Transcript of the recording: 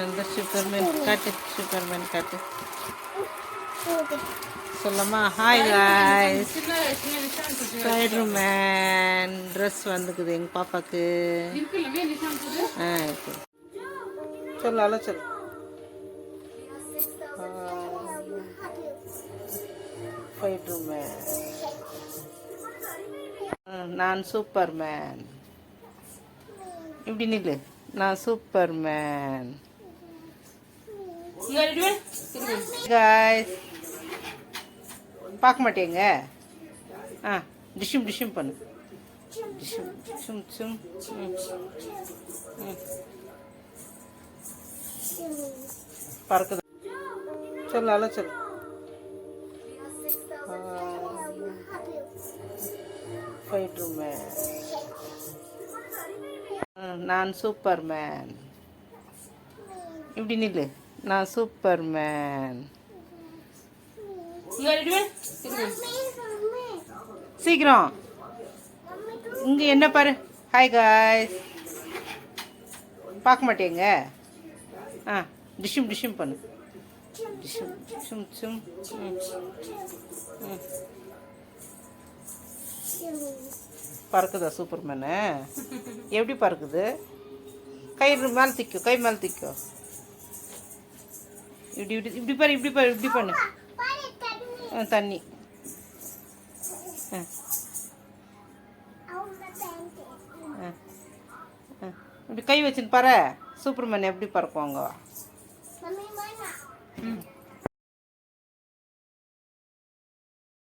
அந்த சூப்பர்மேன் காட்டு, சூப்பர்மேன் காட்டு. சொல்லம்மா ஹாய் காய்ஸ். ஸ்பைடர்மேன் ட்ரெஸ் வந்துக்குது எங்கள் பாப்பாவுக்கு. இருக்கு. சொல்ல சொல்லு. ஸ்பைடர்மேன், நான் சூப்பர்மேன். இப்படி நில்லு, நான் சூப்பர்மேன். காய்ஸ் பார்க்க மாட்டேங்க. டிஷ்ஷும் டிஷ்ஷும் பண்ணு. டிஷ்ஷும் டிஷ்ஷும் டிஷ்ஷும். பறக்குது. சொல்ல சொல்லு. ஸ்பைடர்மேன், நான் சூப்பர்மேன். இப்படி நில்லு, நான் சூப்பர்மேன். சீக்கிரம் இங்கே என்ன பாரு. ஹாய் காய்ஸ் பார்க்க மாட்டேங்க. டிஷ்ஷும் டிஷ்ஷும் பண்ணு. டிஷ்ஷும் டிஷ்ஷும் டிஷ்ஷும். பறக்குதா சூப்பர்மேனு? எப்படி பறக்குது? கை மேலே திக்கோ, கை மேலே திக்கோ. இப்படி இப்படி இப்படி பாரு, இப்படி பாரு, இப்படி பண்ணு. தண்ணி. இப்படி கை வச்சுன்னு பாரு. சூப்பர்மேன் எப்படி பறக்குவாங்க.